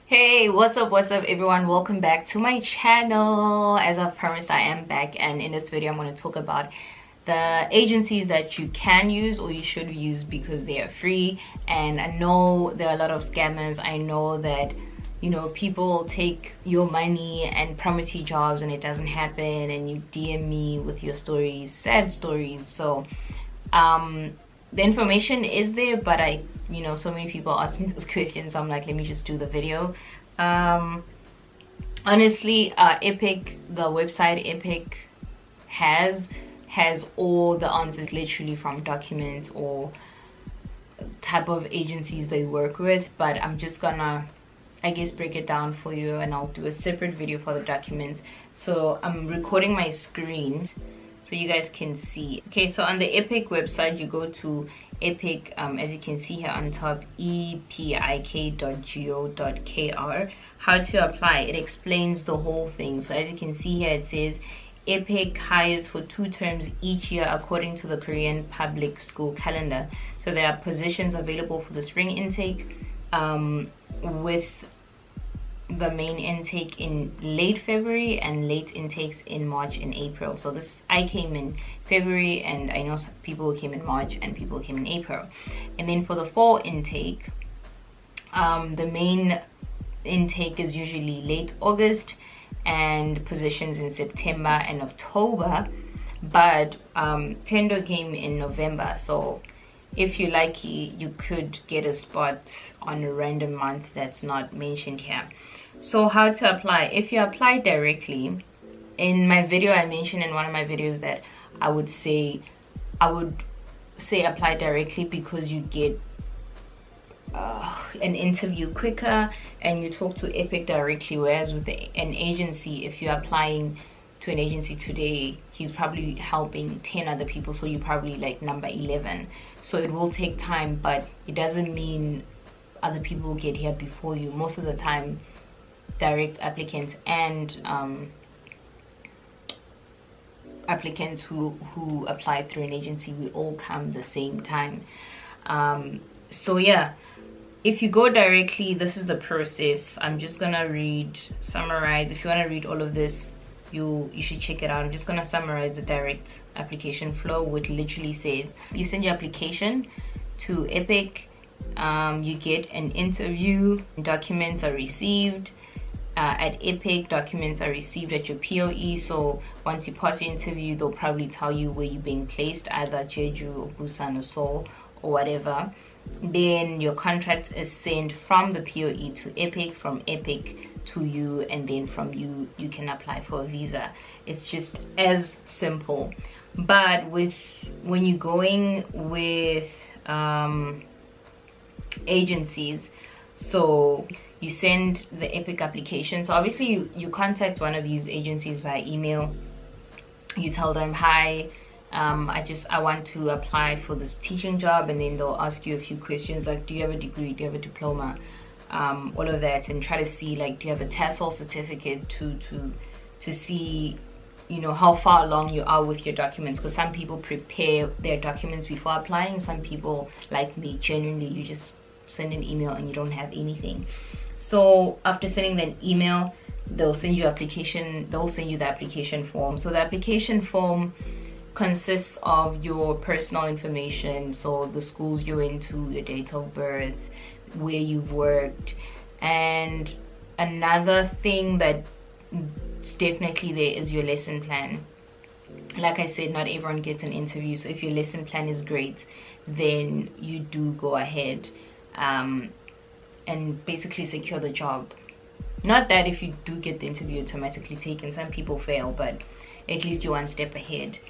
Hey, what's up everyone? Welcome back to my channel. As I've promised, I am back, and in this video I'm going to talk about the agencies that you can use or you should use because they are free. And I know there are a lot of scammers. I know that people take your money and promise you jobs and it doesn't happen, and you DM me with your stories, sad stories. So the information is there, but so many people ask me those questions, so I'm like, let me just do the video. Honestly, EPIK, the website EPIK has all the answers, literally, from documents or type of agencies they work with, but I'm just gonna, I guess, break it down for you, and I'll do a separate video for the documents. So I'm recording my screen so you guys can see. Okay, so on the EPIK website, you go to EPIK, as you can see here on top, epik.go.kr. How to apply, it explains the whole thing. So as you can see here, it says EPIK hires for 2 terms each year according to the Korean public school calendar. So there are positions available for the spring intake, with the main intake in late February and late intakes in March and April. So I came in February, and I know some people came in March and people came in April. And then for the fall intake, the main intake is usually late August and positions in September and October, but tender came in November. So if you're lucky, you could get a spot on a random month that's not mentioned here. So how to apply? If you apply directly, in my video I mentioned in one of my videos that I would say apply directly because you get an interview quicker and you talk to EPIK directly, whereas with an agency, if you're applying to an agency today, he's probably helping 10 other people, so you're probably like number 11. So it will take time, but it doesn't mean other people will get here before you. Most of the time, direct applicants and applicants who apply through an agency, we all come the same time. So yeah, if you go directly, this is the process. I'm just gonna summarize. If you want to read all of this, you should check it out. I'm just gonna summarize the direct application flow, which literally says you send your application to EPIK, you get an interview, documents are received at EPIK, documents are received at your POE. So once you pass your interview, they'll probably tell you where you're being placed, either Jeju or Busan or Seoul or whatever. Then your contract is sent from the POE to EPIK, from EPIK to you, and then from you can apply for a visa. It's just as simple. But when you're going with agencies, so you send the EPIK application. So obviously you contact one of these agencies via email. You tell them, hi, I want to apply for this teaching job, and then they'll ask you a few questions like, do you have a degree, do you have a diploma, all of that, and try to see, like, do you have a TESOL certificate to see how far along you are with your documents, because some people prepare their documents before applying. Some people, like me, genuinely, you just send an email and you don't have anything. So after sending the email, they'll send you the application form. So the application form consists of your personal information, so the schools you're into, your date of birth, where you've worked, and another thing that's definitely there is your lesson plan. Like I said, not everyone gets an interview, so if your lesson plan is great, then you do go ahead and basically secure the job. Not that if you do get the interview automatically taken, some people fail, but at least you're one step ahead.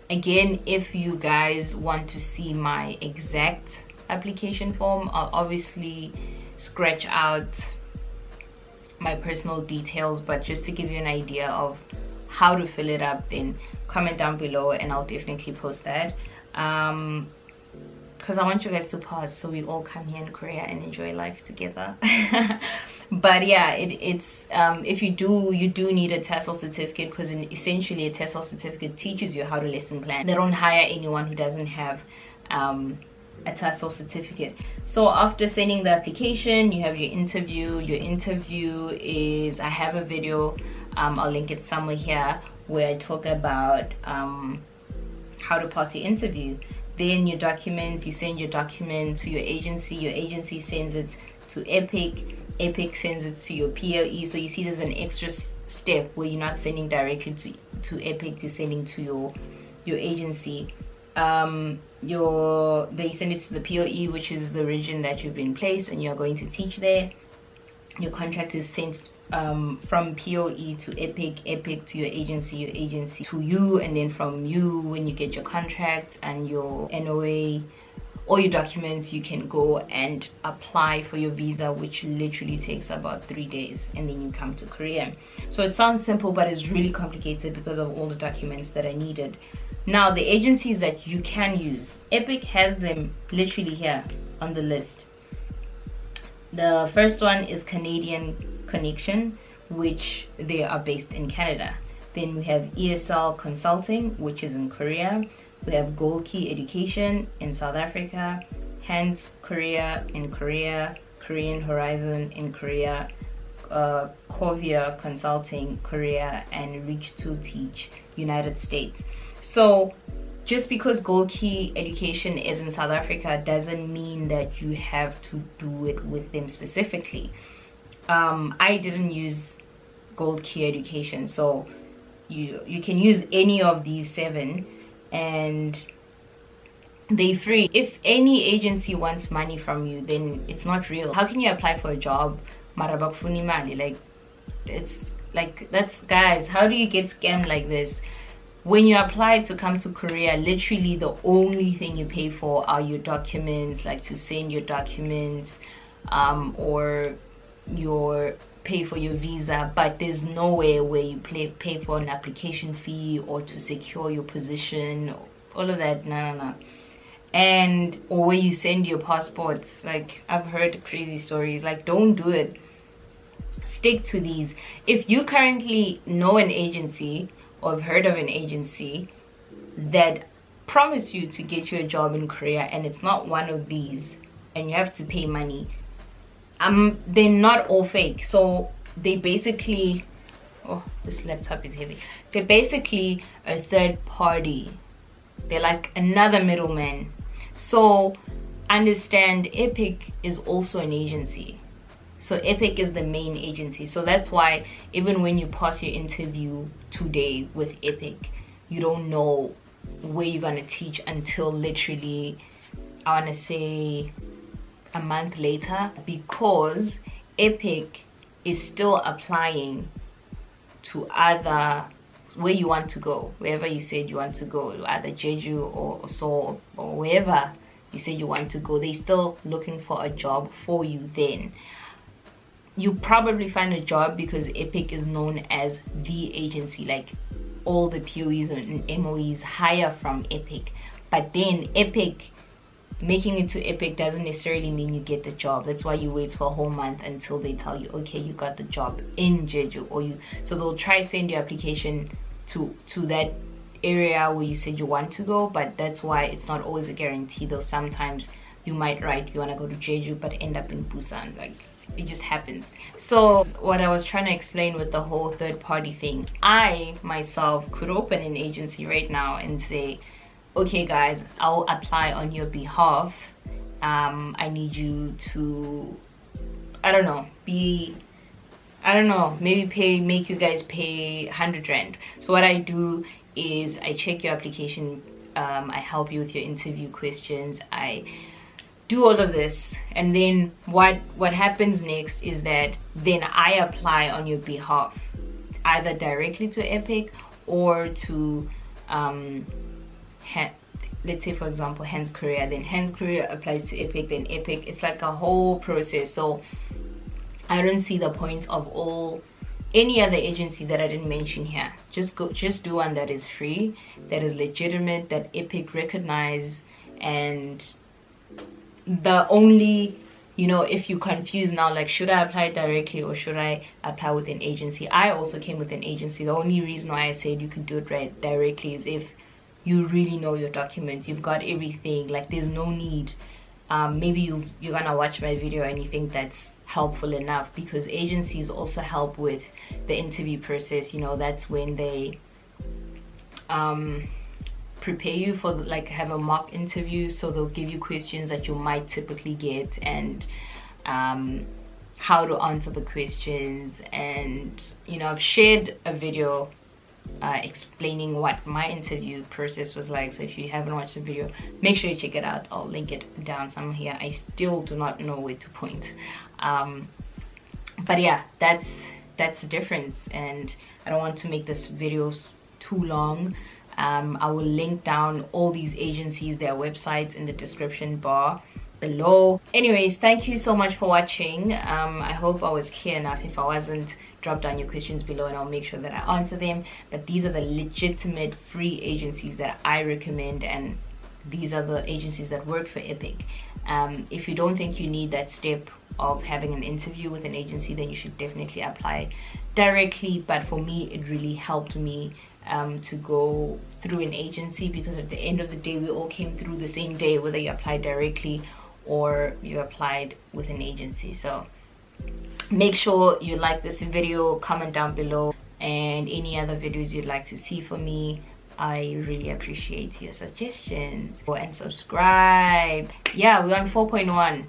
Again, if you guys want to see my exact application form, I'll obviously scratch out my personal details, but just to give you an idea of how to fill it up, then comment down below and I'll definitely post that, because I want you guys to pass so we all come here in Korea and enjoy life together. But yeah, it's if you do need a TESOL certificate, because essentially a TESOL certificate teaches you how to lesson plan. They don't hire anyone who doesn't have a TESOL certificate. So after sending the application, you have your interview. Your interview is, I have a video, I'll link it somewhere here, where I talk about how to pass your interview. Then your documents, you send your document to your agency sends it to EPIK, EPIK sends it to your PLE. So you see there's an extra step where you're not sending directly to EPIK, you're sending to your agency. They send it to the POE, which is the region that you've been placed and you're going to teach there. Your contract is sent from POE to EPIK, EPIK to your agency to you, and then from you, when you get your contract and your NOA, all your documents, you can go and apply for your visa, which literally takes about 3 days, and then you come to Korea. So it sounds simple, but it's really complicated because of all the documents that are needed. Now, the agencies that you can use, EPIK has them literally here on the list. The first one is Canadian Connection, which they are based in Canada. Then we have ESL Consulting, which is in Korea. We have Gold Key Education in South Africa, Hands Korea in Korea, Korean Horizon in Korea, Kovia Consulting Korea, and Reach to Teach United States. So just because Gold Key Education is in South Africa doesn't mean that you have to do it with them specifically. I didn't use Gold Key Education, so you can use any of these 7 and they're free. If any agency wants money from you, then it's not real. How can you apply for a job marabakfuni mali? Like, it's like, that's, guys, how do you get scammed like this? When you apply to come to Korea, literally the only thing you pay for are your documents, like to send your documents, or your pay for your visa, but there's nowhere where you pay for an application fee or to secure your position, all of that. No. And or where you send your passports. Like, I've heard crazy stories. Like, don't do it. Stick to these. If you currently know an agency or have heard of an agency that promise you to get you a job in Korea and it's not one of these and you have to pay money, they're not all fake. So they basically, oh, this laptop is heavy. They're basically a third party. They're like another middleman. So understand, EPIK is also an agency. So EPIK is the main agency. So that's why even when you pass your interview today with EPIK, you don't know where you're gonna teach until literally, I wanna say, a month later, because EPIK is still applying to other, where you want to go, wherever you said you want to go, either Jeju or Seoul or wherever you said you want to go, they're still looking for a job for you. Then you probably find a job because EPIK is known as the agency. Like, all the POEs and MOEs hire from EPIK, but then EPIK, making it to EPIK doesn't necessarily mean you get the job. That's why you wait for a whole month until they tell you, okay, you got the job in Jeju, or so they'll try send your application to that area where you said you want to go, but that's why it's not always a guarantee, though. Sometimes you might write you want to go to Jeju but end up in Busan. Like, it just happens. So what I was trying to explain with the whole third party thing, I myself could open an agency right now and say, okay guys, I'll apply on your behalf. I need you to, maybe make you guys pay 100 rand. So what I do is I check your application, I help you with your interview questions, I do all of this, and then what happens next is that then I apply on your behalf, either directly to EPIK or to let's say for example Hands Korea. Then Hands Korea applies to EPIK, then EPIK. It's like a whole process. So I don't see the point of any other agency that I didn't mention here. Just do one that is free, that is legitimate, that EPIK recognize. And the only, if you confuse now, like, should I apply directly or should I apply with an agency? I also came with an agency. The only reason why I said you could do it directly is if you really know your documents, you've got everything. Like, there's no need maybe you're gonna watch my video and you think that's helpful enough, because agencies also help with the interview process. You know, that's when they prepare you for like have a mock interview, so they'll give you questions that you might typically get, and how to answer the questions. And you know, I've shared a video explaining what my interview process was like, so if you haven't watched the video, make sure you check it out. I'll link it down somewhere here. I still do not know where to point, but yeah, that's the difference. And I don't want to make this videos too long. I will link down all these agencies, their websites, in the description bar below. Anyways, thank you so much for watching. I hope I was clear enough. If I wasn't, drop down your questions below and I'll make sure that I answer them. But these are the legitimate free agencies that I recommend, and these are the agencies that work for EPIK. If you don't think you need that step of having an interview with an agency, then you should definitely apply directly. But for me, it really helped me to go through an agency, because at the end of the day, we all came through the same day, whether you applied directly or you applied with an agency. So make sure you like this video, comment down below, and any other videos you'd like to see from me. I really appreciate your suggestions. Go and subscribe. Yeah, we're on 4.1,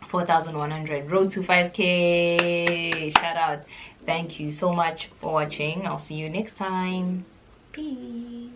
4,100, road to 5K. Shout out. Thank you so much for watching. I'll see you next time. Peace.